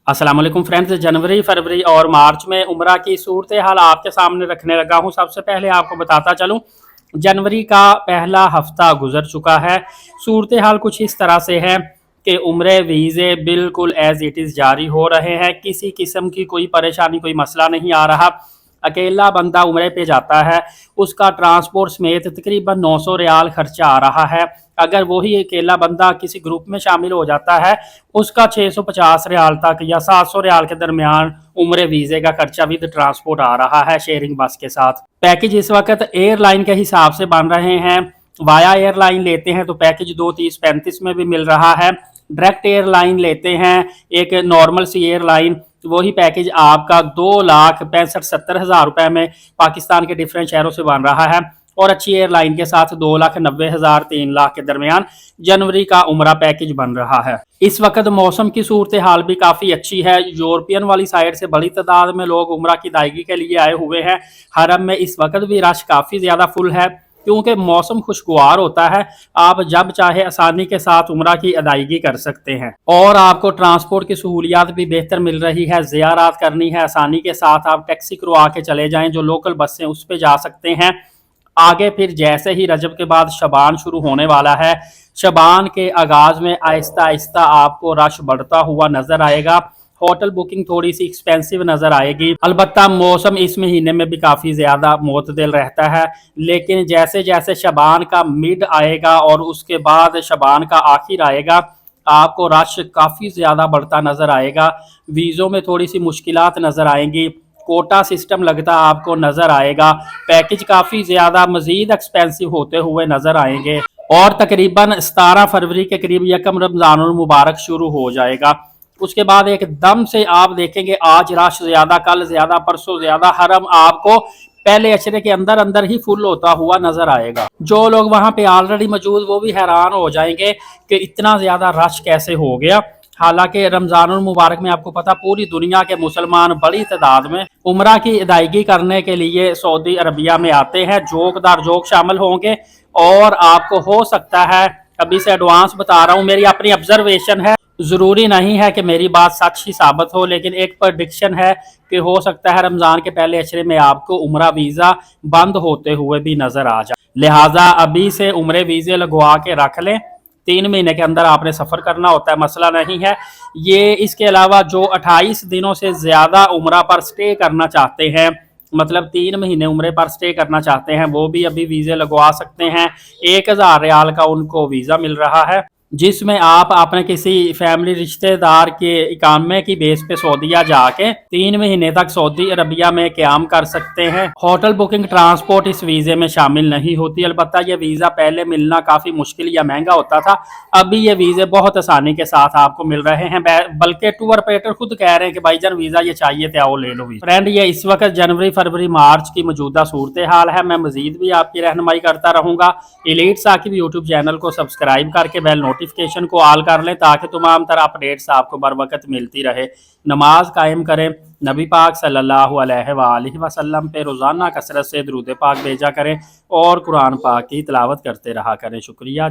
अस्सलाम वालेकुम फ्रेंड्स। जनवरी, फरवरी और मार्च में उम्रा की सूरत हाल आपके सामने रखने लगा हूँ। सबसे पहले आपको बताता चलूँ, जनवरी का पहला हफ्ता गुजर चुका है। सूरत हाल कुछ इस तरह से है कि उम्रे वीज़े बिल्कुल एज़ इट इज़ जारी हो रहे हैं। किसी किस्म की कोई परेशानी, कोई मसला नहीं आ रहा। अकेला बंदा उम्रे पे जाता है, उसका ट्रांसपोर्ट समेत तकरीबन 900 रियाल खर्चा आ रहा है। अगर वही अकेला बंदा किसी ग्रुप में शामिल हो जाता है, उसका 650 रियाल तक या 700 रियाल के दरमियान उम्रे वीज़े का खर्चा विद ट्रांसपोर्ट आ रहा है शेयरिंग बस के साथ। पैकेज इस वक्त एयरलाइन के हिसाब से बन रहे हैं। वाया एयरलाइन लेते हैं तो पैकेज 230-35 में भी मिल रहा है। डायरेक्ट एयरलाइन लेते हैं, एक नॉर्मल सी एयरलाइन, वही पैकेज आपका 2,65,70,000 रुपए में पाकिस्तान के डिफरेंट शहरों से बन रहा है। और अच्छी एयरलाइन के साथ 2,90,000 3 लाख के दरमियान जनवरी का उम्रा पैकेज बन रहा है। इस वक्त मौसम की सूरत हाल भी काफ़ी अच्छी है। यूरोपियन वाली साइड से बड़ी तादाद में लोग उम्रा की अदायगी के लिए आए हुए हैं। हरम में इस वक्त भी रश काफ़ी ज़्यादा फुल है, क्योंकि मौसम खुशगवार होता है। आप जब चाहे आसानी के साथ उम्रा की अदायगी कर सकते हैं और आपको ट्रांसपोर्ट की सहूलियात भी बेहतर मिल रही है। ज़ियारत करनी है आसानी के साथ, आप टैक्सी करवा के चले जाएं, जो लोकल बस हैं उस पर जा सकते हैं। आगे फिर जैसे ही रजब के बाद शबान शुरू होने वाला है, शबान के आगाज में आहिस्ता आहिस्ता आपको रश बढ़ता हुआ नजर आएगा। होटल बुकिंग थोड़ी सी एक्सपेंसिव नजर आएगी। अलबत्ता मौसम इस महीने में भी काफ़ी ज़्यादा मोतदिल रहता है, लेकिन जैसे जैसे शबान का मिड आएगा और उसके बाद शबान का आखिर आएगा, आपको रश काफ़ी ज़्यादा बढ़ता नज़र आएगा। वीज़ों में थोड़ी सी मुश्किलात नज़र आएंगी, कोटा सिस्टम लगता आपको नज़र आएगा। पैकेज काफ़ी ज़्यादा मज़ीद एक्सपेंसिव होते हुए नज़र आएंगे और तकरीबन 17 फरवरी के करीब यकम रमज़ानुल मुबारक शुरू हो जाएगा। उसके बाद एकदम से आप देखेंगे आज रश ज़्यादा, कल ज़्यादा, परसों ज़्यादा। हरम आपको पहले अशरे के अंदर अंदर ही फुल होता हुआ नज़र आएगा। जो लोग वहाँ पे ऑलरेडी मौजूद वो भी हैरान हो जाएंगे कि इतना ज़्यादा रश कैसे हो गया। हालांकि रमज़ानुल मुबारक में आपको पता पूरी दुनिया के मुसलमान बड़ी तादाद में उम्रा की अदायगी करने के लिए सऊदी अरबिया में आते हैं। जोकदार जोक शामिल होंगे और आपको हो सकता है, अभी से एडवांस बता रहा हूँ, मेरी अपनी ऑब्जर्वेशन है, ज़रूरी नहीं है कि मेरी बात सच ही साबित हो, लेकिन एक प्रेडिक्शन है कि हो सकता है रमज़ान के पहले अशरे में आपको उम्रा वीज़ा बंद होते हुए भी नज़र आ जाए। लिहाजा अभी से उम्रे वीज़े लगवा के रख लें। 3 महीने के अंदर आपने सफ़र करना होता है, मसला नहीं है ये। इसके अलावा जो 28 दिनों से ज़्यादा उम्रा पर स्टे करना चाहते हैं, मतलब 3 महीने उम्रे पर स्टे करना चाहते हैं, वो भी अभी वीज़े लगवा सकते हैं। 1,000 रियाल का उनको वीज़ा मिल रहा है, जिसमें आप अपने किसी फैमिली रिश्तेदार के इकामे की बेस पे सऊदीया जाके 3 महीने तक सऊदी अरबिया में क़याम कर सकते हैं। होटल बुकिंग, ट्रांसपोर्ट इस वीज़े में शामिल नहीं होती। अलबत्ता ये वीज़ा पहले मिलना काफ़ी मुश्किल या महंगा होता था, अभी ये वीज़े बहुत आसानी के साथ आपको मिल रहे हैं। बल्कि टूर ऑपरेटर खुद कह रहे हैं कि भाईजान वीज़ा ये चाहिए थे, आओ ले लो। फ्रेंड, ये इस वक्त जनवरी, फरवरी, मार्च की मौजूदा सूरत हाल है। मैं मजीद भी आपकी रहनुमाई करता रहूँगा। एलीट साकिब यूट्यूब चैनल को सब्सक्राइब करके बेल नोटिफिकेशन को ऑल कर लें, ताकि तमाम तरह अपडेट्स आपको बर वक्त मिलती रहे। नमाज कायम करें, नबी पाक सल्लल्लाहु अलैहि वसल्लम पे रोज़ाना कसरत से दुरूद पाक भेजा करें और कुरान पाक की तिलावत करते रहा करें। शुक्रिया।